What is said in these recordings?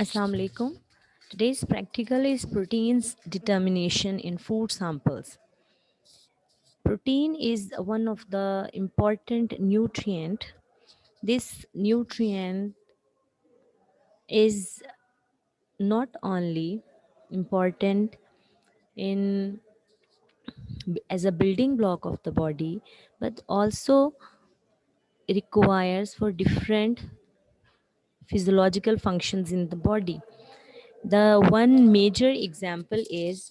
Assalamu alaikum. Today's practical is protein's determination in food samples. Protein is one of the important nutrient. This nutrient is not only important in as a building block of the body, but also requires for different physiological functions in the body. The one major example is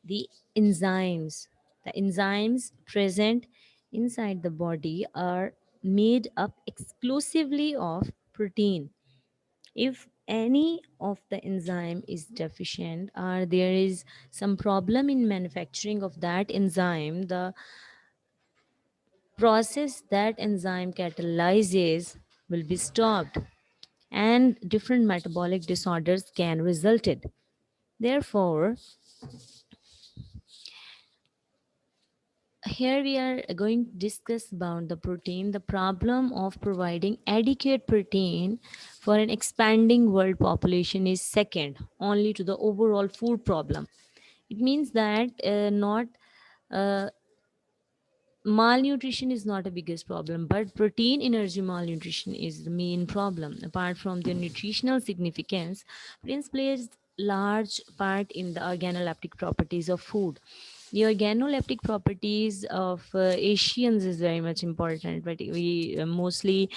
the enzymes. The enzymes present inside the body are made up exclusively of protein. If any of the enzyme is deficient or there is some problem in manufacturing of that enzyme, the process that enzyme catalyzes will be stopped and different metabolic disorders can result it. Therefore, here we are going to discuss about the protein, the problem of providing adequate protein for an expanding world population is second only to the overall food problem. It means that not uh, malnutrition is not a biggest problem, but protein energy malnutrition is the main problem. Apart from their nutritional significance, proteins plays large part in the organoleptic properties of food. The organoleptic properties of Asians is very much important, but we mostly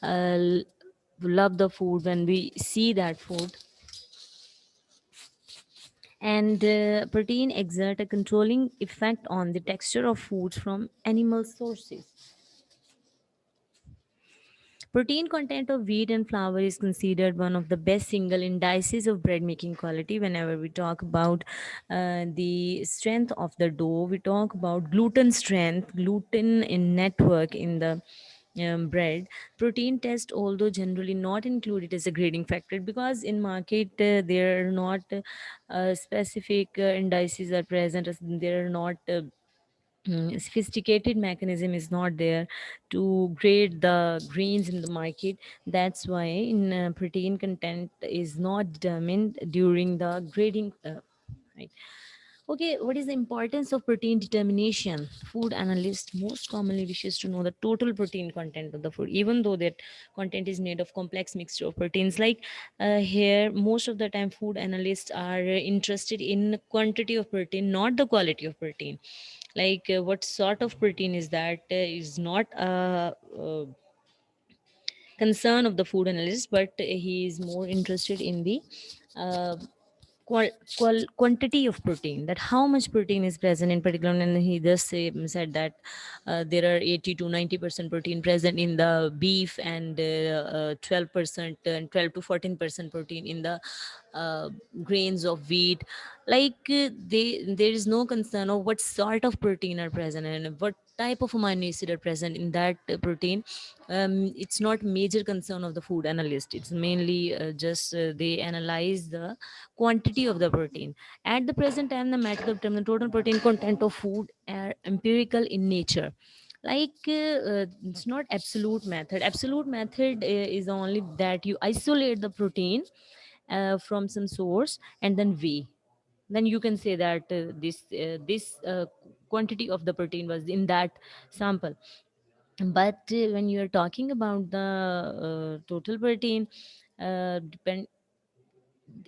uh, love the food when we see that food. And protein exert a controlling effect on the texture of foods from animal sources. Protein content of wheat and flour is considered one of the best single indices of bread making quality. Whenever we talk about the strength of the dough, we talk about gluten strength, gluten in network in the bread. Protein test, although generally not included as a grading factor, because in market there are not specific indices are present, there are not sophisticated mechanism is not there to grade the grains in the market. That's why in protein content is not determined during the grading, right? Okay, what is the importance of protein determination? Food analyst most commonly wishes to know the total protein content of the food, even though that content is made of complex mixture of proteins. Like here, most of the time, food analysts are interested in quantity of protein, not the quality of protein. Like what sort of protein is that is not a concern of the food analyst, but he is more interested in the uh, quantity of protein, that how much protein is present in particular. And he just said that there are 80 to 90% protein present in the beef, and 12% and 12 to 14% protein in the uh, grains of wheat. Like there is no concern of what sort of protein are present and what type of amino acid are present in that protein. It's not major concern of the food analyst. It's mainly just they analyze the quantity of the protein. At the present time, the method of determining the total protein content of food are empirical in nature. Like it's not absolute method. Absolute method is only that you isolate the protein from some source and then weigh. Then you can say that this quantity of the protein was in that sample. But when you are talking about the total protein, depend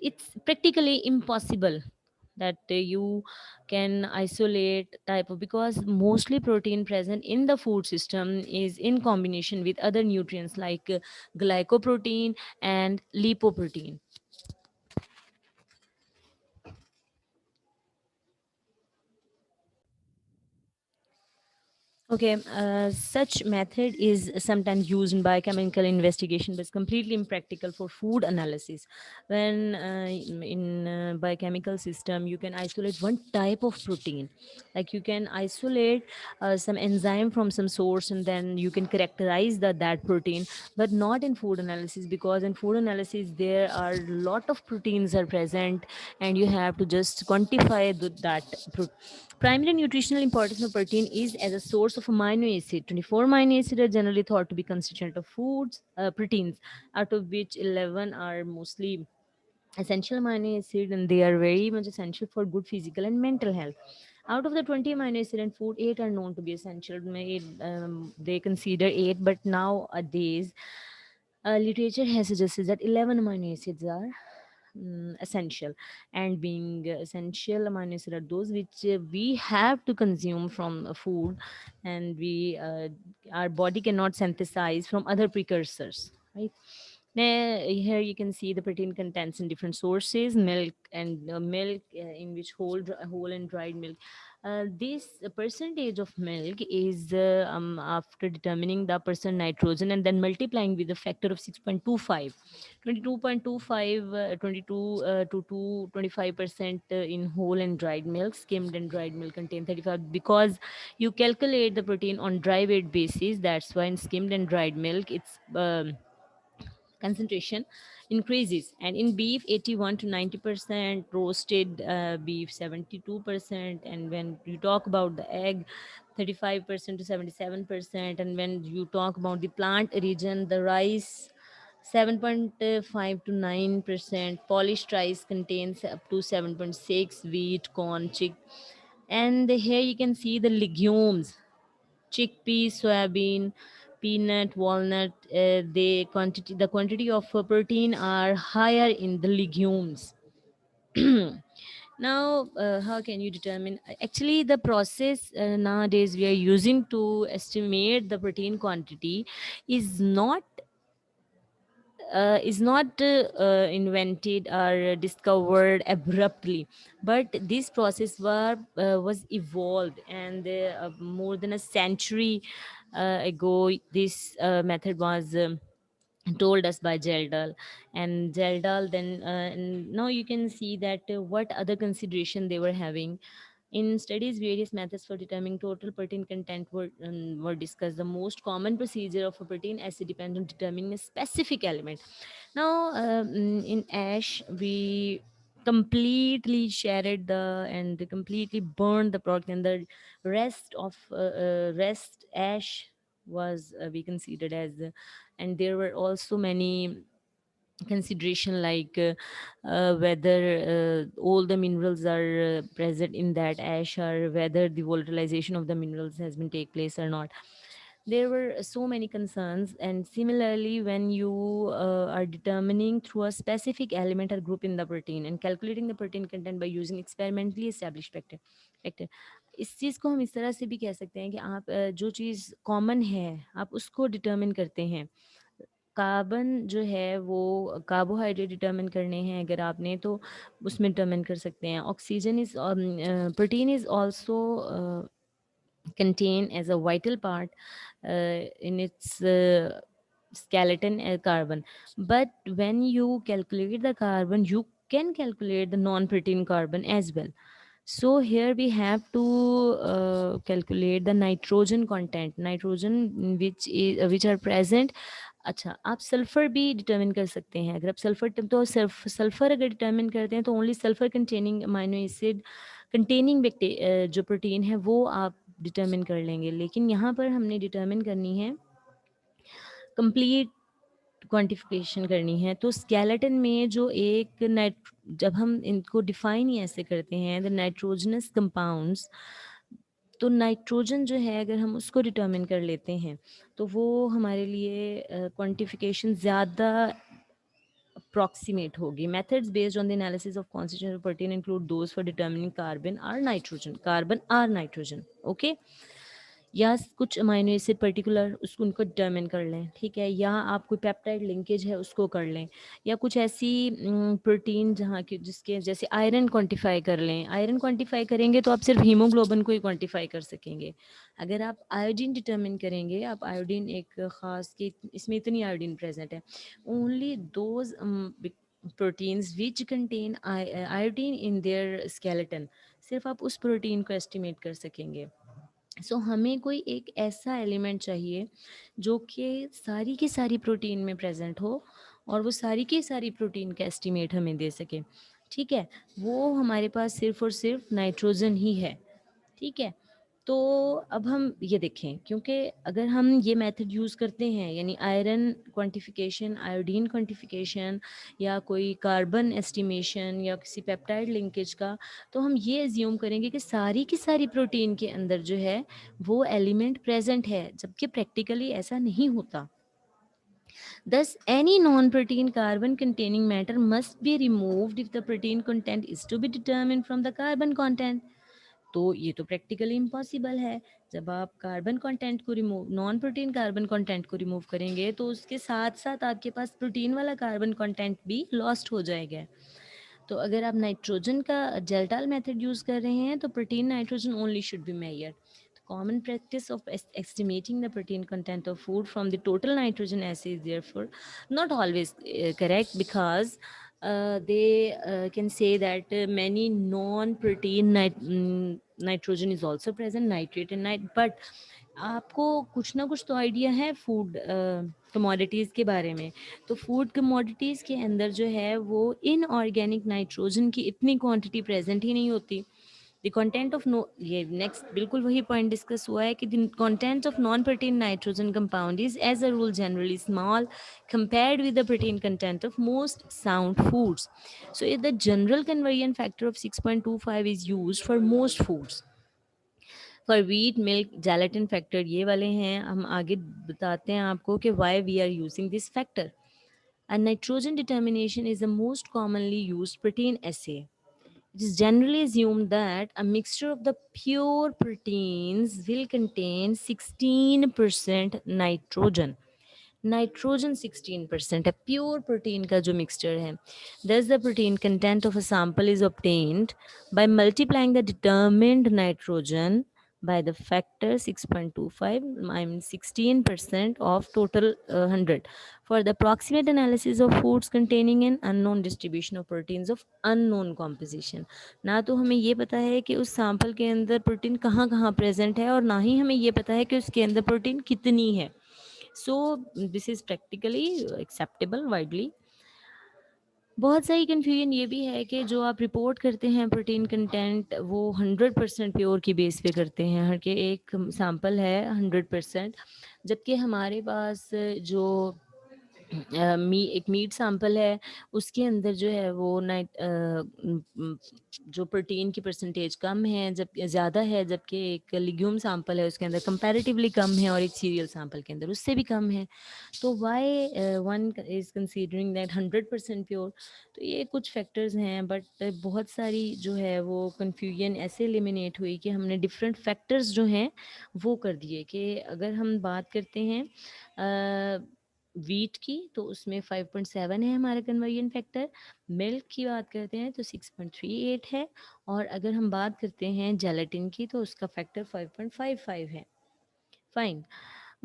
it's practically impossible that you can isolate type of, because mostly protein present in the food system is in combination with other nutrients like glycoprotein and lipoprotein. Okay, such method is sometimes used in biochemical investigation, but it's completely impractical for food analysis. When in biochemical system, you can isolate one type of protein, like you can isolate some enzyme from some source, and then you can characterize that protein, but not in food analysis, because in food analysis there are lot of proteins are present, and you have to just quantify that primary nutritional importance of protein is as a source of amino acid. 24 amino acids are generally thought to be constituent of foods, proteins, out of which 11 are mostly essential amino acid, and they are very much essential for good physical and mental health. Out of the 20 amino acid in food, 8 are known to be essential. They consider 8, but nowadays literature has suggested that 11 amino acids are essential. And being essential amino acids are those which we have to consume from food, and we our body cannot synthesize from other precursors, right? Now, here you can see the protein contents in different sources: milk, and milk in which whole and dried milk. This percentage of milk is after determining the percent nitrogen and then multiplying with a factor of 6.25, 22.25, 22 to 25% in whole and dried milk. Skimmed and dried milk contain 35, because you calculate the protein on dry weight basis. That's why in skimmed and dried milk it's concentration increases. And in beef, 81 to 90%, roasted beef 72%, and when you talk about the egg, 35% to 77%, and when you talk about the plant region, the rice 7.5 to 9%, polished rice contains up to 7.6, wheat, corn, chick. And here you can see the legumes: chickpeas, soybean, peanut, walnut. The quantity of protein are higher in the legumes. Now, how can you determine? Actually, the process nowadays we are using to estimate the protein quantity is not invented or discovered abruptly, but this process was evolved, and more than a century ago this method was told us by Geldal. And Geldal then and now you can see that what other consideration they were having. In studies, various methods for determining total protein content were discussed. The most common procedure of a protein acid depends on determining a specific element. Now, in ash, we completely shared the and completely burned the protein. The rest ash was be considered as, and there were also many consideration like whether all the minerals are present in that ash, or whether the volatilization of the minerals has been take place or not. There were so many concerns. And similarly, when you are determining through a specific element or group in the protein and calculating the protein content by using experimentally established factor, इस चीज़ को हम इस तरह से भी कह सकते हैं कि आप जो चीज़ कॉमन है आप उसको डिटर्मिन करते हैं। कार्बन जो है वो कार्बोहाइड्रेट डिटर्मिन करने हैं अगर आपने, तो उसमें डिटर्मिन कर सकते हैं। Oxygen is protein is also contain as a vital part in its skeleton carbon. But when you calculate the carbon, you can calculate the non-protein carbon as well. So here we have to calculate the nitrogen content, nitrogen which are present. अच्छा, आप sulphur भी determine कर सकते हैं। अगर आप sulphur अगर determine करते हैं तो only sulphur containing amino acid containing जो प्रोटीन है वो आप डिटरमिन कर लेंगे। लेकिन यहाँ पर हमने डिटरमिन करनी है, कंप्लीट क्वांटिफिकेशन करनी है। तो स्केलेटन में जो एक नाइट जब हम इनको डिफाइन ही ऐसे करते हैं द नाइट्रोजनस कंपाउंड्स, तो नाइट्रोजन जो है अगर हम उसको डिटरमिन कर लेते हैं तो वो हमारे लिए क्वांटिफिकेशन ज़्यादा approximate होगी। Methods based on the analysis of constituent of protein include those for determining carbon or nitrogen, okay? या कुछ अमाइनो एसिड पर्टिकुलर उसको उनको डिटर्मिन कर लें, ठीक है? या आप कोई पेप्टाइड लिंकेज है उसको कर लें, या कुछ ऐसी प्रोटीन जहाँ की जिसके जैसे आयरन क्वांटिफाई कर लें। आयरन क्वांटिफाई करेंगे तो आप सिर्फ हीमोग्लोबिन को ही क्वांटिफाई कर सकेंगे। अगर आप आयोडीन डिटर्मिन करेंगे, आप आयोडीन एक ख़ास कि इसमें इतनी आयोडीन प्रेजेंट है, only those proteins which contain iodine in their skeleton, सिर्फ आप उस प्रोटीन को एस्टिमेट कर सकेंगे। सो हमें कोई एक ऐसा एलिमेंट चाहिए जो कि सारी की सारी प्रोटीन में प्रेजेंट हो और वो सारी की सारी प्रोटीन का एस्टिमेट हमें दे सके, ठीक है? वो हमारे पास सिर्फ और सिर्फ नाइट्रोजन ही है, ठीक है? तो अब हम ये देखें, क्योंकि अगर हम ये मेथड यूज़ करते हैं, यानी आयरन क्वांटिफिकेशन, आयोडीन क्वांटिफिकेशन, या कोई कार्बन एस्टिमेशन, या किसी पेप्टाइड लिंकेज का, तो हम ये एज्यूम करेंगे कि सारी की सारी प्रोटीन के अंदर जो है वो एलिमेंट प्रेजेंट है, जबकि प्रैक्टिकली ऐसा नहीं होता. Thus, any non-protein carbon-containing matter must be removed if the protein content is to be determined from the carbon content. तो ये तो प्रैक्टिकली इम्पॉसिबल है. जब आप कार्बन कंटेंट को remove, non protein carbon content को रिमूव करेंगे, तो उसके साथ साथ आपके पास प्रोटीन वाला कार्बन कंटेंट भी लॉस्ट हो जाएगा. तो अगर आप नाइट्रोजन का जेल्टाल मेथड यूज़ कर रहे हैं, तो protein nitrogen only should be measured. Common practice of estimating the protein content of food from the total nitrogen assay is therefore not always correct, because they can say that many non-protein nitrogen is also present, nitrate and but आपको कुछ ना कुछ तो idea है food commodities के बारे में. तो फूड कमोडिटीज़ के अंदर जो है वो इनऑर्गेनिक नाइट्रोजन की इतनी क्वांटिटी प्रेजेंट ही नहीं होती. द कंटेंट ऑफ नो, ये नेक्स्ट बिल्कुल वही पॉइंट डिस्कस हुआ है कि the content of non protein nitrogen compound is as a rule generally small compared with the protein content of most sound foods. So the general conversion factor of 6.25 is used for most foods. For wheat milk gelatin factor ये वाले हैं. हम आगे बताते हैं आपको कि why we are using this factor. And nitrogen determination is the most commonly used protein assay. It is generally assumed that a mixture of the pure proteins will contain 16% nitrogen. Nitrogen 16% है pure protein का जो mixture है. Thus the protein content of a sample is obtained by multiplying the determined nitrogen by the factor 6.25, I mean 16% of total 100, for the approximate analysis of foods containing an unknown distribution of proteins of unknown composition. ना तो हमें ये पता है कि उस sample के अंदर प्रोटीन कहाँ कहाँ प्रेजेंट है, और ना ही हमें ये पता है कि उसके अंदर प्रोटीन कितनी है. So this is practically acceptable widely. बहुत सारी कन्फ्यूजन ये भी है कि जो आप रिपोर्ट करते हैं प्रोटीन कंटेंट, वो 100% प्योर की बेस पे करते हैं, हर के एक सैंपल है 100%, जबकि हमारे पास जो एक मीट सैंपल है, उसके अंदर जो है वो जो प्रोटीन की परसेंटेज कम है, जब ज़्यादा है, जबकि एक लिग्यूम सैंपल है उसके अंदर कंपैरेटिवली कम है, और एक सीरियल सैंपल के अंदर उससे भी कम है. तो why one is considering that 100% pure. तो ये कुछ फैक्टर्स हैं, बट बहुत सारी जो है वो कन्फ्यूजन ऐसे एलिमिनेट हुई कि हमने डिफरेंट फैक्टर्स जो हैं वो कर दिए. कि अगर हम बात करते हैं वीट की, तो उसमें 5.7 है हमारा कन्वर्जन फैक्टर. मिल्क की बात करते हैं तो 6.38 है. और अगर हम बात करते हैं जेलेटिन की, तो उसका फैक्टर 5.55 है. Fine.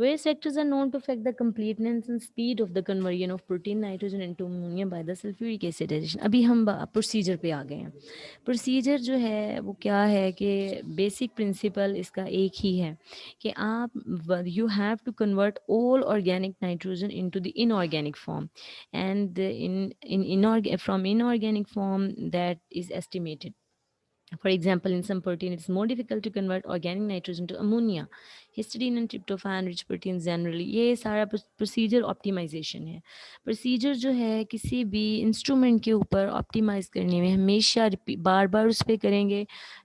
Various factors are known to affect the completeness and speed of the conversion of protein nitrogen into ammonia by the sulfuric acid addition. अभी हम प्रोसीजर पे आ गए हैं. प्रोसीजर जो है वो क्या है कि बेसिक प्रिंसिपल इसका एक ही है कि आप you have to convert all organic nitrogen into the inorganic form, and in from inorganic form that is estimated. For example, in some protein, it is more difficult to convert organic nitrogen to ammonia. Histidine and tryptophan rich proteins generally, ये सारा procedure optimisation है. Procedure जो है किसी भी instrument के ऊपर optimise करने में हमेशा बार बार उस पर करेंगे,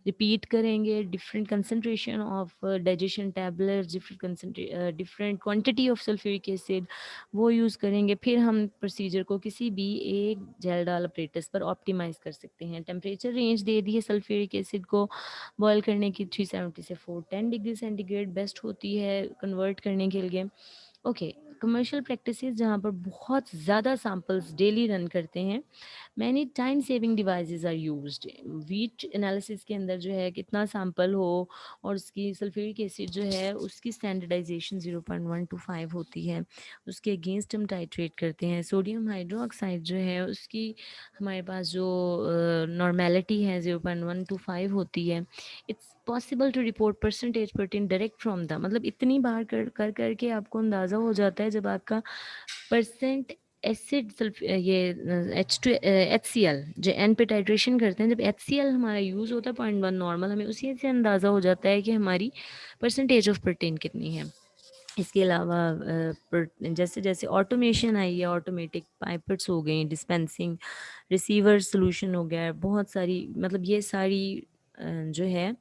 रिपीट करेंगे, different concentration of digestion tablets, different quantity of sulphuric acid वो यूज़ करेंगे. फिर हम प्रोसीजर को किसी भी एक जेल डाल अपरेटस पर ऑप्टिमाइज कर सकते हैं. टेम्परेचर रेंज दे दी है सल्फ्यूरिक एसिड को बॉयल करने की, 370 से 410 डिग्री सेंटीग्रेड बेस्ट होती है कन्वर्ट करने के लिए. ओके. कमर्शियल प्रैक्टिसेस जहाँ पर बहुत ज़्यादा सैम्पल्स डेली रन करते हैं, many time saving devices are used. Wheat analysis के अंदर जो है कितना सैंपल हो और उसकी सल्फ्यूरिक एसिड जो है उसकी स्टैंडर्डाइजेशन 0.125 होती है, उसके अगेंस्ट हम टाइट्रेट करते हैं. सोडियम हाइड्रोक्साइड जो है उसकी हमारे पास जो नॉर्मेलिटी है 0.125 होती है. It's possible to report percentage protein direct from the, मतलब इतनी बार कर करके आपको अंदाज़ा हो जाता है जब आपका परसेंट एसिड ये HCl जो एन पे टाइट्रेशन करते हैं, जब HCl हमारा यूज़ होता है 0.1 नॉर्मल, हमें उसी से अंदाज़ा हो जाता है कि हमारी परसेंटेज ऑफ प्रोटीन कितनी है। इसके अलावा जैसे जैसे ऑटोमेशन आई है, ऑटोमेटिक पाइपेट्स हो गई, डिस्पेंसिंग रिसीवर सोल्यूशन हो गया है, बहुत सारी, मतलब ये सारी जो है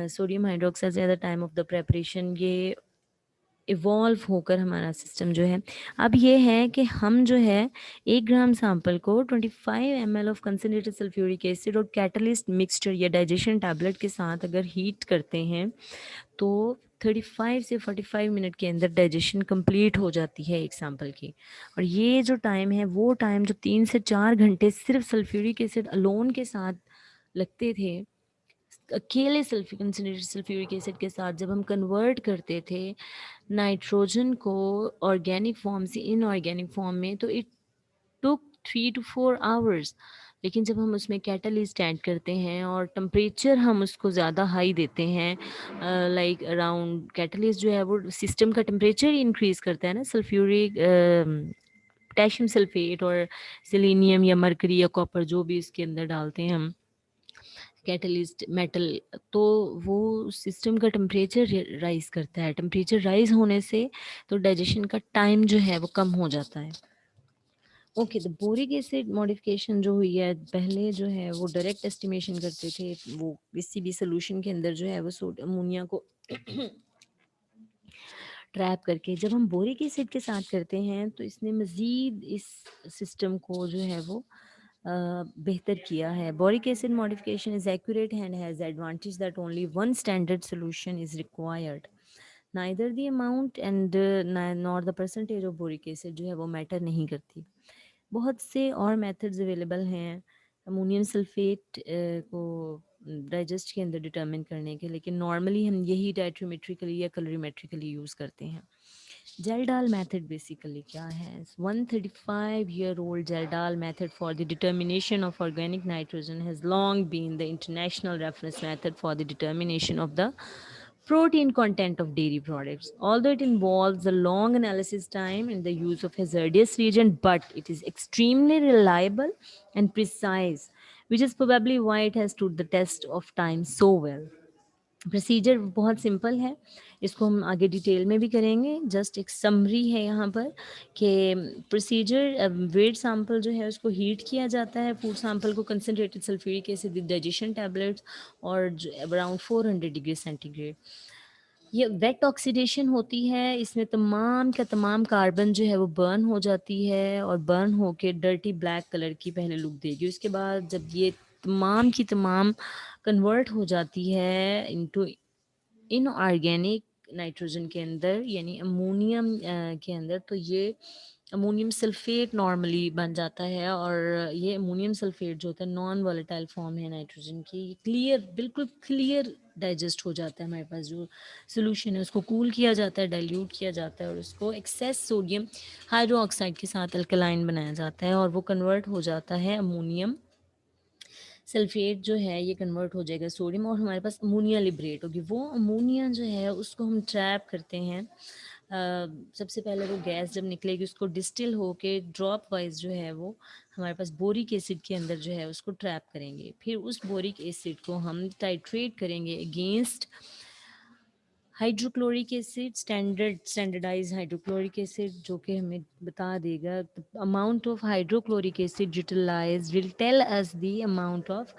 sodium hydroxide at the time of the preparation, ये इवॉल्व होकर हमारा सिस्टम जो है, अब ये है कि हम जो है 1 ग्राम सैंपल को 25 ml of concentrated sulphuric acid और कैटलिस्ट मिक्सचर या डाइजेशन टैबलेट के साथ अगर हीट करते हैं तो 35 से 45 मिनट के अंदर डाइजेशन कंप्लीट हो जाती है एक सैंपल की। और ये जो टाइम है वो टाइम जो 3 से 4 घंटे सिर्फ सल्फ्यूरिक एसिड अलोन के साथ लगते थे, अकेले कंसनट्रेटेड सल्फ्यूरिक एसिड के साथ जब हम कन्वर्ट करते थे नाइट्रोजन को ऑर्गेनिक फॉर्म से इनऑर्गेनिक फॉर्म में, तो इट टुक 3 to 4 hours। लेकिन जब हम उसमें कैटलिस्ट ऐड करते हैं और टेम्परेचर हम उसको ज़्यादा हाई देते हैं, लाइक अराउंड, कैटलिस्ट जो है वो सिस्टम का टेम्परेचर ही इंक्रीज़ करता है ना, सल्फ्यूरिक पोटेशियम सल्फेट और सेलेनियम या मरकरी या कॉपर जो भी इसके अंदर डालते हैं हम कैटलिस्ट मेटल, तो वो सिस्टम का टेम्परेचर राइज करता है। टेम्परेचर राइज होने से तो डाइजेशन का टाइम जो है वो कम हो जाता है। ओके, तो बोरिक एसिड मॉडिफिकेशन जो हुई है, पहले जो है वो डायरेक्ट एस्टिमेशन करते थे, वो किसी भी सोल्यूशन के अंदर जो है वो अमोनिया को ट्रैप करके, जब हम बोरिक एसिड के साथ करते हैं तो इसने मज़ीद इस सिस्टम को जो है वो बेहतर किया है। Boric acid modification is accurate and has advantage that only one standard solution is required. Neither the amount and nor the percentage of boric acid जो है वो मैटर नहीं करती। बहुत से और मेथड्स अवेलेबल हैं अमोनियम सल्फेट को डाइजेस्ट के अंदर डिटर्मिन करने के, लेकिन नॉर्मली हम यही डाइट्रोमेट्रिकली या कलोरीमेट्रिकली यूज़ करते हैं। जेल्डाल मेथड बेसिकली क्या है? 135-year-old Kjeldahl method for the determination of organic nitrogen has long been the international reference method for the determination of the protein content of dairy products. Although it involves a long analysis time and the use of hazardous reagent, but it is extremely reliable and precise, which is probably why it has stood the test of time so well. Procedure बहुत simple है, इसको हम आगे detail में भी करेंगे, just एक summary है यहाँ पर कि प्रोसीजर, वेट सैंपल जो है उसको हीट किया जाता है, फूड सैंपल को concentrated sulphuric acid with digestion tablets और अराउंड 400 डिग्री सेंटीग्रेड। ये वेट ऑक्सीडेशन होती है, इसमें तमाम का तमाम कार्बन जो है वो बर्न हो जाती है और बर्न होके डर्टी ब्लैक कलर की पहले लुक देगी। उसके बाद जब ये तमाम की तमाम कन्वर्ट हो जाती है इनटू इनऑर्गेनिक नाइट्रोजन के अंदर, यानी अमोनियम के अंदर, तो ये अमोनियम सल्फेट नॉर्मली बन जाता है। और ये अमोनियम सल्फेट जो होता है नॉन वोलेटाइल फॉर्म है नाइट्रोजन की, क्लियर, बिल्कुल क्लियर डाइजेस्ट हो जाता है। हमारे पास जो सोल्यूशन है उसको कूल किया जाता है, डाइल्यूट किया जाता है और उसको एक्सेस सोडियम हाइड्रो ऑक्साइड के साथ अल्कलाइन बनाया जाता है और वो कन्वर्ट हो जाता है अमोनियम सल्फेट जो है, ये कन्वर्ट हो जाएगा सोडियम और हमारे पास अमोनिया लिबरेट होगी। वो अमोनिया जो है उसको हम ट्रैप करते हैं। सबसे पहले वो गैस जब निकलेगी उसको डिस्टिल होके ड्रॉप वाइज जो है वो हमारे पास बोरिक एसिड के अंदर जो है उसको ट्रैप करेंगे। फिर उस बोरिक एसिड को हम टाइट्रेट करेंगे against hydrochloric acid, standardize hydrochloric acid, जो कि हमें बता देगा amount of hydrochloric acid utilize will tell us the amount of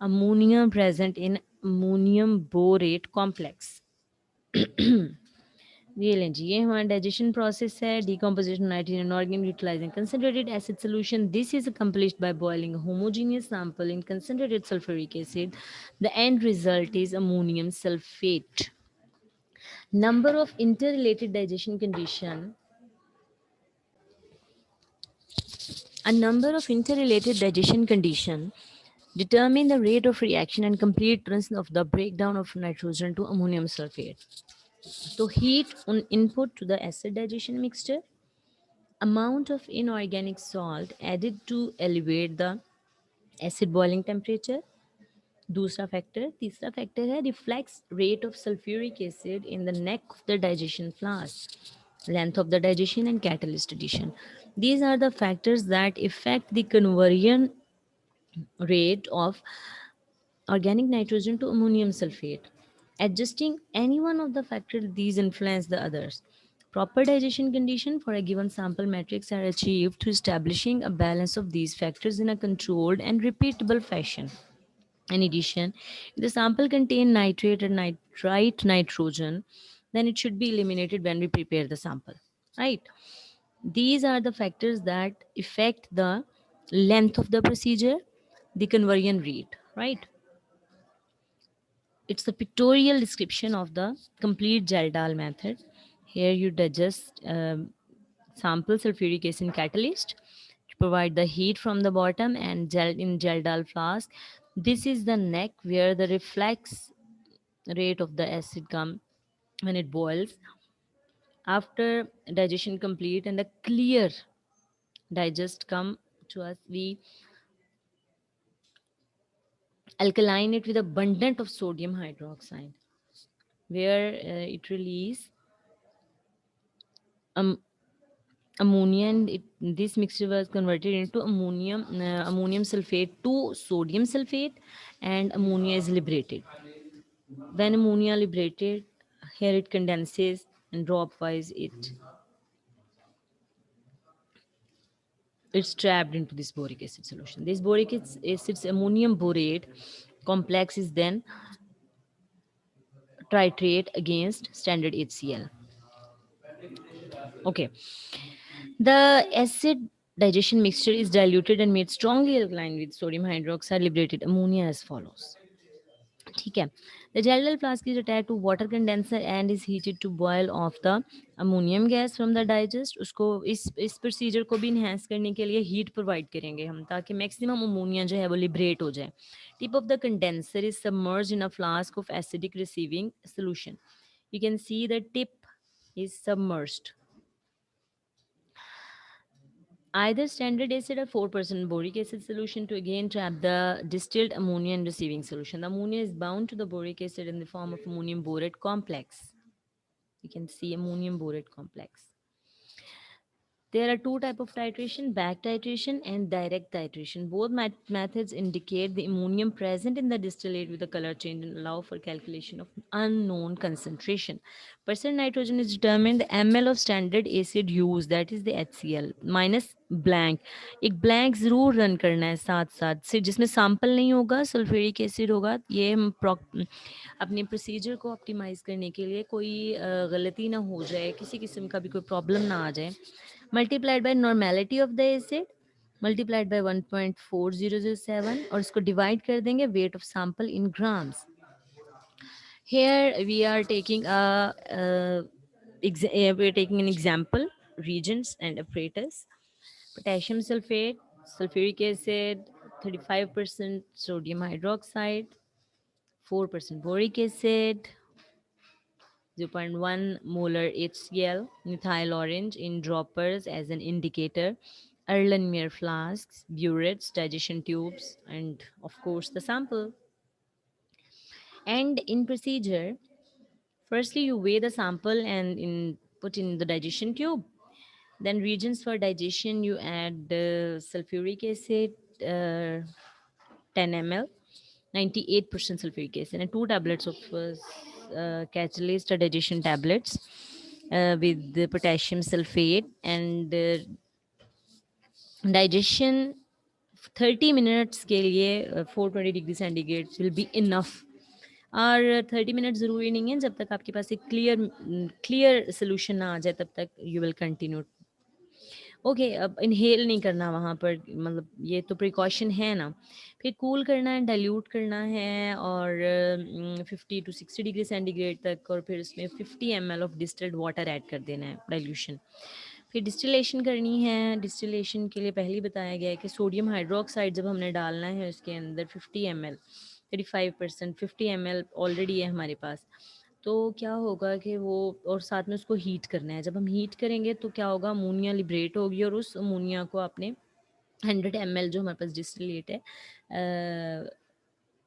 ammonium present in ammonium borate complex. ये लें जी, ये हमारा डाइजेशन प्रोसेस है। Decomposition nitrogen organic utilizing concentrated acid solution, this is accomplished by boiling a homogeneous sample in concentrated sulfuric acid. The end result is ammonium sulfate. Number of interrelated digestion condition. A number of interrelated digestion condition determine the rate of reaction and completeness of the breakdown of nitrogen to ammonium sulfate. So heat on input to the acid digestion mixture, amount of inorganic salt added to elevate the acid boiling temperature, दूसरा factor. तीसरा factor है reflex rate of sulphuric acid in the neck of the digestion flask. length of the digestion, and catalyst addition. These are the factors that affect the conversion rate of organic nitrogen to ammonium sulfate. Adjusting any one of the factors, these influence the others. Proper digestion condition for a given sample metrics are achieved through establishing a balance of these factors in a controlled and repeatable fashion. In addition, if the sample contain nitrate or nitrite nitrogen, then it should be eliminated when we prepare the sample. Right? These are the factors that affect the length of the procedure, the conversion rate. Right? It's a pictorial description of the complete Geldal method. Here you digest sample sulfuric acid catalyst to provide the heat from the bottom and gel in Geldal flask. This is the neck where the reflex rate of the acid come when it boils. After digestion complete and the clear digest come to us, we alkaline it with abundant of sodium hydroxide, where it release um, ammonia, and this mixture was converted into ammonium sulfate to sodium sulfate, and ammonia is liberated. When ammonia liberated, here it condenses and dropwise it's trapped into this boric acid solution. This boric acid's ammonium borate complex is then titrate against standard HCl. Okay, the acid digestion mixture is diluted and made strongly alkaline with sodium hydroxide liberated ammonia as follows. ठीक है. The gel flask is attached to water condenser and is heated to boil off the ammonium gas from the digest. उसको इस procedure को भी enhance करने के लिए heat provide करेंगे हम, ताकि मैक्सिमम अमोनिया जो है वो लिबरेट हो जाए. Tip of the condenser is submerge in a flask of acidic receiving solution. You can see the tip is submerged. Either standard acid or 4% boric acid solution to again trap the distilled ammonia in receiving solution. The ammonia is bound to the boric acid in the form of ammonium borate complex. You can see ammonium borate complex. There are two type of titration, back titration and direct titration. Both methods indicate the ammonium present in the distillate with the color change and allow for calculation of unknown concentration. Percent nitrogen is determined the ml of standard acid used, that is the HCl minus blank. एक blank जरूर run करना है साथ साथ से, जिसमें sample नहीं होगा, sulfuric acid होगा. ये हम अपने प्रोसीजर को ऑप्टिमाइज करने के लिए कोई गलती ना हो जाए, किसी किस्म का भी कोई प्रॉब्लम ना आ जाए. Multiplied by normality of the acid multiplied by 1.4007 और इसको डिवाइड कर देंगे weight of sample in grams. Here we are taking we are taking an example, reagents and apparatus. Potassium sulfate, sulfuric acid, 35% sodium hydroxide, 4% boric acid, 0.1 molar HCl, methyl orange in droppers as an indicator, Erlenmeyer flasks, burettes, digestion tubes, and of course the sample. And in procedure, firstly you weigh the sample and put in the digestion tube. Then reagents for digestion, you add sulfuric acid, 10 ml, 98% sulfuric acid, and 2 tablets of catalyst or digestion tablets with the potassium sulfate, and digestion 30 minutes के लिए 420 degree centigrade will be enough. और 30 minute ज़रूरी नहीं है, जब तक आपके पास एक क्लियर सोल्यूशन ना आ जाए तब तक यू विल कंटिन्यू. ओके, अब इनहेल नहीं करना वहाँ पर, मतलब ये तो प्रिकॉशन है ना. फिर कूल करना है, डाइल्यूट करना है, और 50 to 60 डिग्री सेंटीग्रेड तक, और फिर उसमें 50 ml of distilled water add कर देना है, डाइल्यूशन. फिर डिस्टिलेशन करनी है. डिस्टिलेशन के लिए पहले ही बताया गया है कि सोडियम हाइड्रोक्साइड जब हमने डालना है उसके अंदर 50 ml, 35%, 50 ml ऑलरेडी है हमारे पास. तो क्या होगा कि वो, और साथ में उसको हीट करना है. जब हम हीट करेंगे तो क्या होगा, अमोनिया लिबरेट होगी, और उस अमोनिया को आपने 100 ml जो हमारे पास डिस्टिलेट है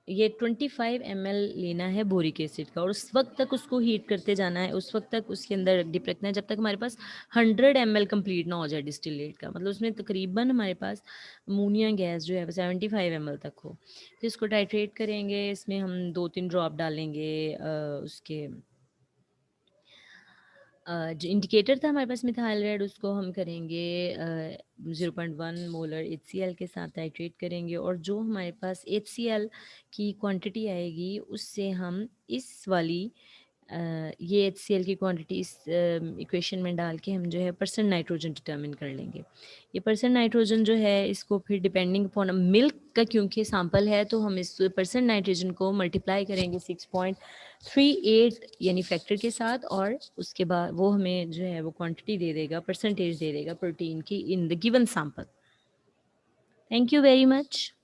ये 25 ml लेना है बोरिक एसिड का, और उस वक्त तक उसको हीट करते जाना है, उस वक्त तक उसके अंदर डिप रखना है जब तक हमारे पास 100 ml कंप्लीट ना हो जाए डिस्टिलेट का, मतलब उसमें तकरीबन हमारे पास अमोनिया गैस जो है वो 75 ml तक हो। फिर इसको टाइट्रेट करेंगे, इसमें हम 2-3 ड्रॉप डालेंगे उसके जो इंडिकेटर था हमारे पास मिथाइल रेड, उसको हम करेंगे 0.1 मोलर HCl के साथ टाइट्रेट करेंगे, और जो हमारे पास HCl की क्वांटिटी आएगी उससे हम इस वाली ये HCl की क्वांटिटी इस इक्वेशन में डाल के हम जो है परसेंट नाइट्रोजन डिटर्मिन कर लेंगे। ये परसेंट नाइट्रोजन जो है इसको फिर डिपेंडिंग अपॉन मिल्क का क्योंकि सैंपल है, तो हम इस परसेंट नाइट्रोजन को मल्टीप्लाई करेंगे 6.38 यानी फैक्टर के साथ, और उसके बाद वो हमें जो है वो क्वांटिटी दे देगा, परसेंटेज दे देगा प्रोटीन की in the given sample. Thank you very much.